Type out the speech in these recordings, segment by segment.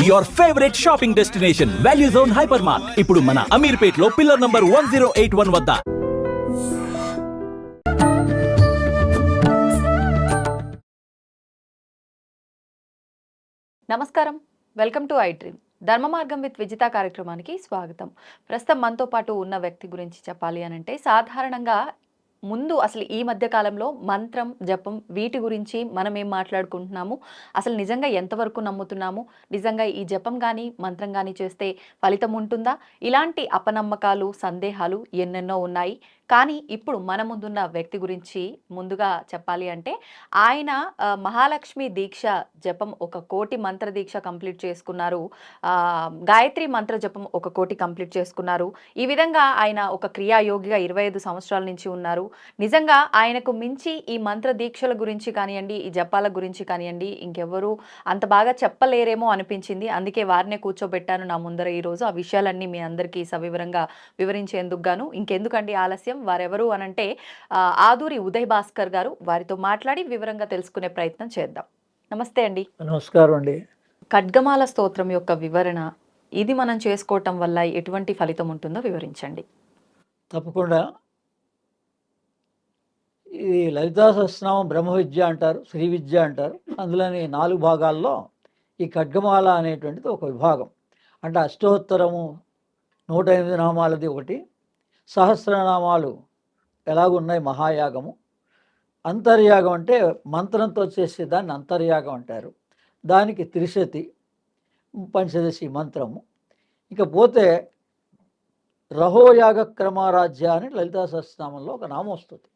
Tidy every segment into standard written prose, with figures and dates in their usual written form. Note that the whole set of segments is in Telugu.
your favorite shopping destination, Value Zone Hypermart. ఇప్పుడు మన అమీర్పేట్లో పిల్లర్ నంబర్ 1081 వద్ద. నమస్కారం, వెల్కమ్ టు ఐ డ్రీమ్. ధర్మ మార్గం విత్ విజిత కార్యక్రమానికి స్వాగతం. ప్రస్తుతం మనతో పాటు ఉన్న వ్యక్తి గురించి చెప్పాలి అని అంటే, సాధారణంగా ముందు అసలు ఈ మధ్య కాలంలో మంత్రం, జపం వీటి గురించి మనం ఏం మాట్లాడుకుంటున్నాము, అసలు నిజంగా ఎంతవరకు నమ్ముతున్నాము, నిజంగా ఈ జపం కానీ మంత్రం కానీ చేస్తే ఫలితం ఉంటుందా, ఇలాంటి అపనమ్మకాలు, సందేహాలు ఎన్నెన్నో ఉన్నాయి. కానీ ఇప్పుడు మన ముందున్న వ్యక్తి గురించి ముందుగా చెప్పాలి అంటే, ఆయన మహాలక్ష్మి దీక్ష జపం 1 కోటి మంత్ర దీక్ష కంప్లీట్ చేసుకున్నారు. గాయత్రి మంత్ర జపం 1 కోటి కంప్లీట్ చేసుకున్నారు. ఈ విధంగా ఆయన ఒక క్రియాయోగిగా 25 సంవత్సరాల నుంచి ఉన్నారు. నిజంగా ఆయనకు మించి ఈ మంత్ర దీక్షల గురించి కానివ్వండి, ఈ జపాల గురించి కానివ్వండి, ఇంకెవ్వరూ అంత బాగా చెప్పలేరేమో అనిపించింది. అందుకే వారినే కూర్చోబెట్టాను నా ముందర ఈరోజు. ఆ విషయాలన్నీ మీ అందరికీ సవివరంగా వివరించేందుకు గాను ఇంకెందుకండి ఆలస్యం, వారెవరు అనంటే ఆదూరి ఉదయ్ భాస్కర్ గారు. వారితో మాట్లాడి వివరంగా తెలుసుకునే ప్రయత్నం చేద్దాం. నమస్తే అండి. నమస్కారం అండి. ఖడ్గమాల స్తోత్రం యొక్క వివరణ, ఇది మనం చేసుకోవటం వల్ల ఎటువంటి ఫలితం ఉంటుందో వివరించండి. తప్పకుండా. ఇది లలితా సహస్రనామం బ్రహ్మ విద్య అంటారు, శ్రీ విద్య అంటారు. అందులోని 4 భాగాల్లో ఈ ఖడ్గమాల అనేటువంటిది ఒక విభాగం. అంటే అష్టోత్తరము 108 నామాలది ఒకటి, సహస్రనామాలు ఎలాగున్నాయి మహాయాగము, అంతర్యాగం అంటే మంత్రంతో చేసే దాన్ని అంతర్యాగం అంటారు, దానికి త్రిశతి పంచదశి మంత్రము. ఇకపోతే రహోయాగ క్రమారాజ్య అని లలితా సహస్రనామంలో ఒక నామం వస్తుంది.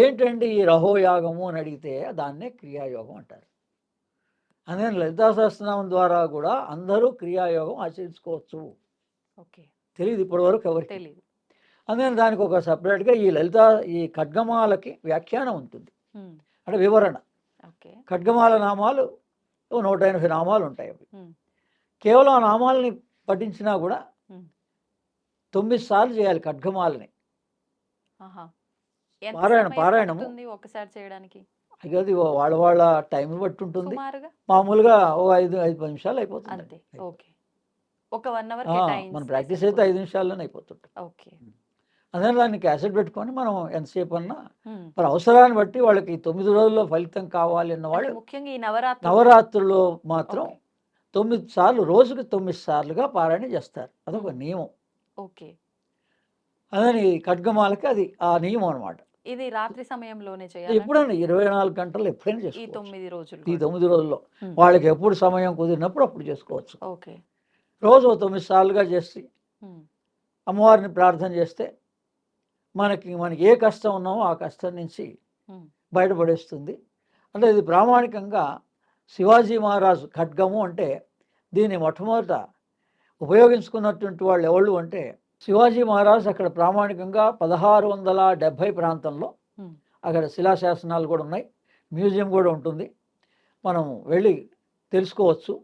ఏంటండి ఈ రహోయాగము అని అడిగితే దాన్నే క్రియాయోగం అంటారు. అందుకని లలితా సహస్రనామం ద్వారా కూడా అందరూ క్రియాయోగం ఆచరించుకోవచ్చు. ఓకే, తెలియదు ఇప్పటివరకు ఎవరికి. తెలియదు. అందుకని దానికి ఒక సపరేట్గా ఈ ఖడ్గమాలకి వ్యాఖ్యానం ఉంటుంది, అంటే వివరణ. ఖడ్గమాల నామాలు 108 నామాలు ఉంటాయి. అవి కేవలం ఆ నామాలని పఠించినా కూడా 9 సార్లు చేయాలి ఖడ్గమాలని. పారాయణము ఒకసారి చేయడానికి అది వాళ్ళ టైం బట్టి ఉంటుంది. మామూలుగా ఓ 5 నిమిషాలు అయిపోతుంది. మన ప్రాక్టీస్ అయితే 5 నిమిషాల్లోనే అయిపోతుంటుంది. అదే దాన్ని క్యాసెట్ పెట్టుకొని మనం ఎంతసేపు అన్నా మరి అవసరాన్ని బట్టి వాళ్ళకి 9 రోజుల్లో ఫలితం కావాలి అన్న వాళ్ళు ముఖ్యంగా ఈ నవరాత్రుల్లో మాత్రం 9 సార్లు, రోజుకి 9 సార్లుగా పారాయణ చేస్తారు. అదొక నియమం. అదని ఖడ్గమాలకి అది ఆ నియమం అనమాట. ఇది రాత్రి సమయంలోనే చేయాలి. ఎప్పుడైనా 24 గంటలు ఎప్పుడైనా చేసుకోవచ్చు. ఈ 9 రోజుల్లో వాళ్ళకి ఎప్పుడు సమయం కుదిరినప్పుడు అప్పుడు చేసుకోవచ్చు. రోజు 9 సార్లుగా చేసి అమ్మవారిని ప్రార్థన చేస్తే మనకి ఏ కష్టం ఉన్నామో ఆ కష్టం నుంచి బయటపడేస్తుంది. అంటే ఇది ప్రామాణికంగా శివాజీ మహారాజు ఖడ్గము అంటే దీన్ని మొట్టమొదట ఉపయోగించుకున్నటువంటి వాళ్ళు ఎవళ్ళు అంటే శివాజీ మహారాజు అక్కడ ప్రామాణికంగా 1670 ప్రాంతంలో అక్కడ శిలాశాసనాలు కూడా ఉన్నాయి, మ్యూజియం కూడా ఉంటుంది, మనం వెళ్ళి తెలుసుకోవచ్చు.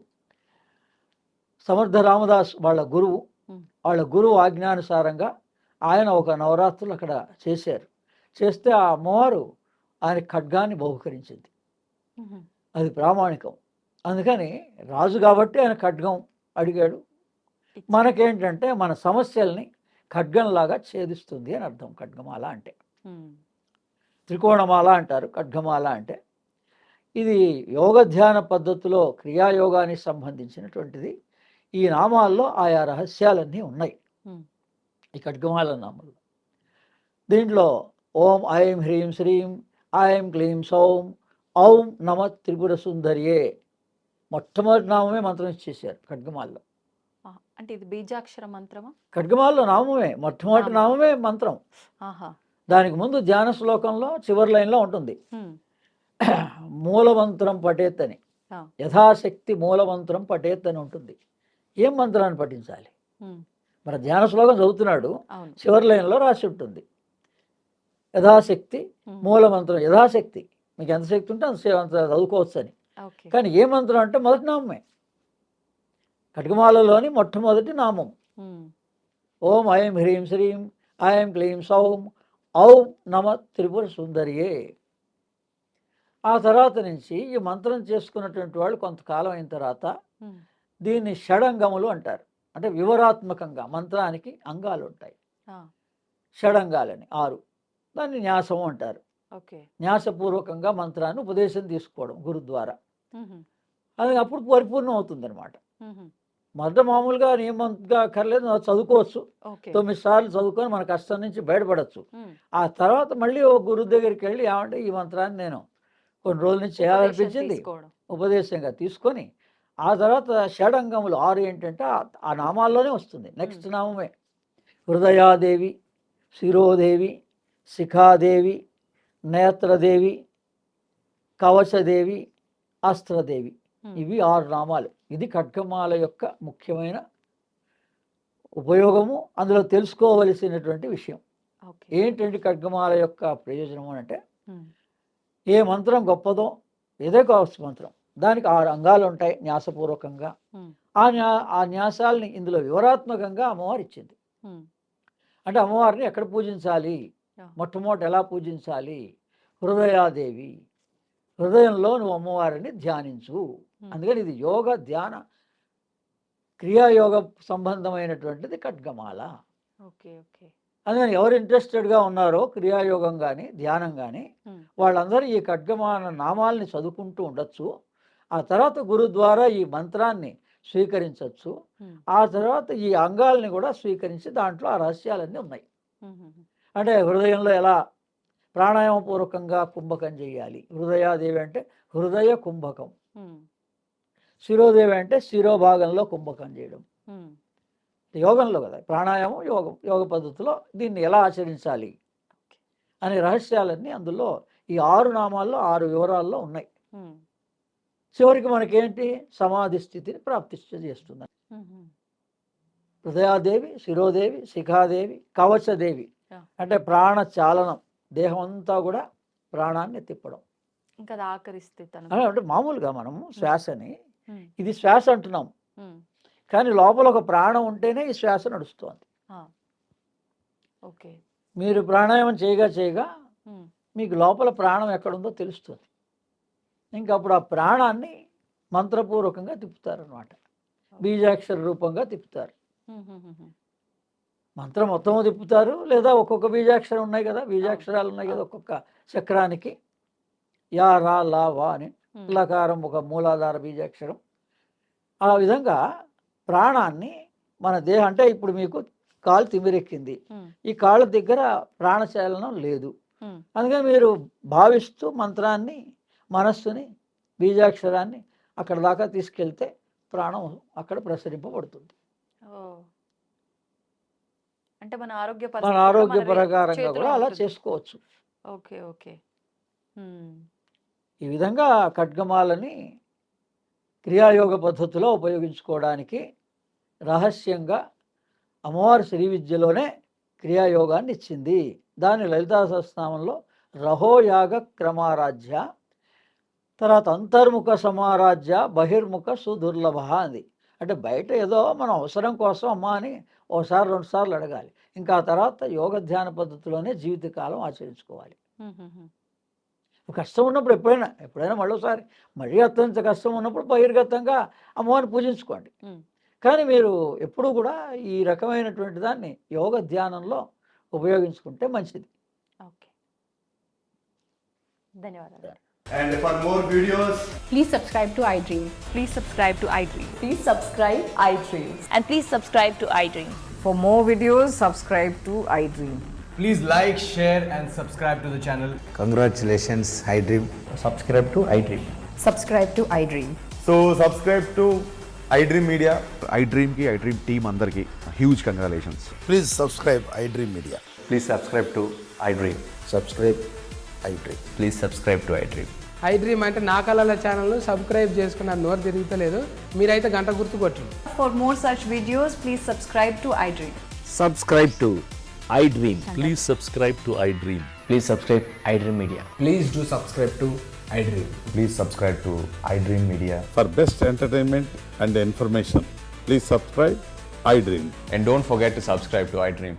సమర్థ రామదాస్ వాళ్ళ గురువు ఆజ్ఞానుసారంగా ఆయన ఒక నవరాత్రులు అక్కడ చేస్తే ఆ అమ్మవారు ఆయన ఖడ్గాన్ని బహుకరించింది. అది ప్రామాణికం. అందుకని రాజు కాబట్టి ఆయన ఖడ్గం అడిగాడు. మనకేంటంటే మన సమస్యల్ని ఖడ్గంలాగా ఛేదిస్తుంది అని అర్థం. ఖడ్గమాల అంటే త్రికోణమాల అంటారు, ఖడ్గమాల అంటే. ఇది యోగ ధ్యాన పద్ధతిలో క్రియాయోగానికి సంబంధించినటువంటిది. ఈ నామాల్లో ఆయా రహస్యాలన్నీ ఉన్నాయి ఈ ఖడ్గమాల నామంలో. దీంట్లో ఓం ఐం హ్రీం శ్రీం ఐం క్లీం సౌం ఔం నమ త్రిపుర సుందరియే మొట్టమొదటి నామమే మంత్రం ఇచ్చేసారు ఖడ్గమాల్లో. అంటే ఇది బీజాక్షర మంత్రమా? ఖడ్గమాల్లో నామమే, మొట్టమొదటి నామమే మంత్రం. దానికి ముందు ధ్యాన శ్లోకంలో చివరి లైన్లో ఉంటుంది మూలమంత్రం పఠేత్ అని, యథాశక్తి మూలమంత్రం పఠేత్ అని ఉంటుంది. ఏం మంత్రాన్ని పఠించాలి? మన ధ్యాన శ్లోకం చదువుతున్నాడు, చివరి లైన్లో రాసి ఉంటుంది యథాశక్తి మూలమంత్రం. యథాశక్తి మీకు ఎంత శక్తి ఉంటే అంత చదువుకోవచ్చు అని. కానీ ఏ మంత్రం అంటే మొదటి నామమే, ఖడ్గమాలలోని మొట్టమొదటి నామం. ఓం ఐం హ్రీం శ్రీం ఐం క్లీం సౌం ఔం నమ త్రిపుర సుందరియే. ఆ తర్వాత నుంచి ఈ మంత్రం చేసుకున్నటువంటి వాళ్ళు కొంతకాలం అయిన తర్వాత దీన్ని షడంగములు అంటారు. అంటే వివరాత్మకంగా మంత్రానికి అంగాలు ఉంటాయి, షడంగాలని 6. దాన్ని న్యాసము అంటారు. న్యాసపూర్వకంగా మంత్రాన్ని ఉపదేశం తీసుకోవడం గురు ద్వారా, అది అప్పుడు పరిపూర్ణం అవుతుంది అనమాట. మొదట మామూలుగా నియమంగా అక్కర్లేదు, చదువుకోవచ్చు. 9 సార్లు చదువుకొని మన కష్టం నుంచి బయటపడవచ్చు. ఆ తర్వాత మళ్ళీ ఓ గురువు దగ్గరికి వెళ్ళి ఏమంటే ఈ మంత్రాన్ని నేను కొన్ని రోజుల నుంచి చేయాలనిపించింది, ఉపదేశంగా తీసుకొని ఆ తర్వాత షడంగములు 6 ఏంటంటే ఆ నామాల్లోనే వస్తుంది. నెక్స్ట్ నామమే హృదయాదేవి, శిరోదేవి, శిఖాదేవి, నేత్రదేవి, కవచదేవి, అస్త్రదేవి. ఇవి 6 నామాలు. ఇది ఖడ్గమాల యొక్క ముఖ్యమైన ఉపయోగము, అందులో తెలుసుకోవలసినటువంటి విషయం. ఏంటంటే ఖడ్గమాల యొక్క ప్రయోజనం అంటే, ఏ మంత్రం గొప్పదో, ఏదో కావచ్చు మంత్రం, దానికి 6 అంగాలు ఉంటాయి న్యాసపూర్వకంగా. ఆ న్యాసాలని ఇందులో వివరాత్మకంగా అమ్మవారు ఇచ్చింది. అంటే అమ్మవారిని ఎక్కడ పూజించాలి, మొట్టమొదటి ఎలా పూజించాలి? హృదయాదేవి, హృదయంలో నువ్వు అమ్మవారిని ధ్యానించు. అందుకని ఇది యోగ ధ్యాన క్రియాయోగ సంబంధమైనటువంటిది ఖడ్గమాల. అందుకని ఎవరు ఇంట్రెస్టెడ్గా ఉన్నారో క్రియాయోగం కానీ ధ్యానం కానీ వాళ్ళందరూ ఈ ఖడ్గమాల నామాల్ని చదువుకుంటూ ఉండొచ్చు. ఆ తర్వాత గురు ద్వారా ఈ మంత్రాన్ని స్వీకరించవచ్చు. ఆ తర్వాత ఈ అంగాల్ని కూడా స్వీకరించి దాంట్లో ఆ రహస్యాలన్నీ ఉన్నాయి. అంటే హృదయంలో ఎలా ప్రాణాయామపూర్వకంగా కుంభకం చేయాలి, హృదయాదేవి అంటే హృదయ కుంభకం, శిరోదేవి అంటే శిరోభాగంలో కుంభకం చేయడం. యోగంలో కదా ప్రాణాయామం, యోగ పద్ధతిలో దీన్ని ఎలా ఆచరించాలి అనే రహస్యాలన్నీ అందులో ఈ 6 నామాల్లో 6 వివరాల్లో ఉన్నాయి. చివరికి మనకేంటి, సమాధి స్థితిని ప్రాప్తిస్తుంది. హృదయాదేవి, శిరోదేవి, శిఖాదేవి, కవచదేవి అంటే ప్రాణ చాలనం, దేహం అంతా కూడా ప్రాణాన్ని తిప్పడం. ఇంకా ఆఖరిస్తే అంటే మామూలుగా మనము శ్వాసని, ఇది శ్వాస అంటున్నాం, కానీ లోపల ఒక ప్రాణం ఉంటేనే ఈ శ్వాస నడుస్తుంది. మీరు ప్రాణాయామం చేయగా మీకు లోపల ప్రాణం ఎక్కడుందో తెలుస్తుంది. ఇంకా అప్పుడు ఆ ప్రాణాన్ని మంత్రపూర్వకంగా తిప్పుతారనమాట, బీజాక్షర రూపంగా తిప్పుతారు. మంత్రం మొత్తం తిప్పుతారు, లేదా ఒక్కొక్క బీజాక్షరం ఉన్నాయి కదా, బీజాక్షరాలు ఉన్నాయి కదా ఒక్కొక్క చక్రానికి. యా, రా, లా, వా అని లకారం ఒక మూలాధార బీజాక్షరం. ఆ విధంగా ప్రాణాన్ని మన దేహం, అంటే ఇప్పుడు మీకు కాలు తిమిరెక్కింది, ఈ కాళ్ళ దగ్గర ప్రాణచాలనం లేదు. అందుకని మీరు భావిస్తూ మంత్రాన్ని, మనస్సుని, బీజాక్షరాన్ని అక్కడ దాకా తీసుకెళ్తే ప్రాణం అక్కడ ప్రసరింపబడుతుంది. అంటే మన ఆరోగ్య ప్రకారంగా కూడా అలా చేసుకోవచ్చు. ఈ విధంగా ఖడ్గమాలని క్రియాయోగ పద్ధతిలో ఉపయోగించుకోవడానికి రహస్యంగా అమ్మవారి శ్రీ విద్యలోనే క్రియాయోగాన్ని ఇచ్చింది. దాని లలితా సహస్రనామంలో రహోయాగ క్రమారాధ్య, తర్వాత అంతర్ముఖ సమారాధ్య, బహిర్ముఖ సుదుర్లభ అంది. అంటే బయట ఏదో మనం అవసరం కోసం అమ్మా అని ఒకసారి 2 సార్లు అడగాలి. ఇంకా ఆ తర్వాత యోగ ధ్యాన పద్ధతిలోనే జీవితకాలం ఆచరించుకోవాలి. కష్టం ఉన్నప్పుడు ఎప్పుడైనా మళ్ళీ అత్యంత కష్టం ఉన్నప్పుడు బహిర్గతంగా అమ్మవారిని పూజించుకోండి. కానీ మీరు ఎప్పుడూ కూడా ఈ రకమైనటువంటి దాన్ని యోగ ధ్యానంలో ఉపయోగించుకుంటే మంచిది. ధన్యవాదాలు. And for more videos, please subscribe to iDream. Please subscribe to iDream. Please subscribe iDream. And please subscribe to iDream. For more videos, subscribe to iDream. please like, share and subscribe to the channel. Congratulations, iDream. Subscribe to iDream. Subscribe to iDream. So subscribe to iDream Media. iDream ki iDream team andarki huge congratulations. Please subscribe iDream Media. Please subscribe to iDream. Subscribe iDream. Please subscribe to iDream. iDream అంటే నా కళల ఛానల్ను సబ్స్క్రైబ్ చేసుకున్న నోరు తిరుగుతలేదు, మీరైతే గంట గుర్తు కొట్టండి. For more such videos, please subscribe to iDream. Subscribe to iDream. Please subscribe to iDream. Please subscribe iDream Media. Please do subscribe to iDream. Please subscribe to iDream Media. For best entertainment and information, please subscribe iDream. And don't forget to subscribe to iDream.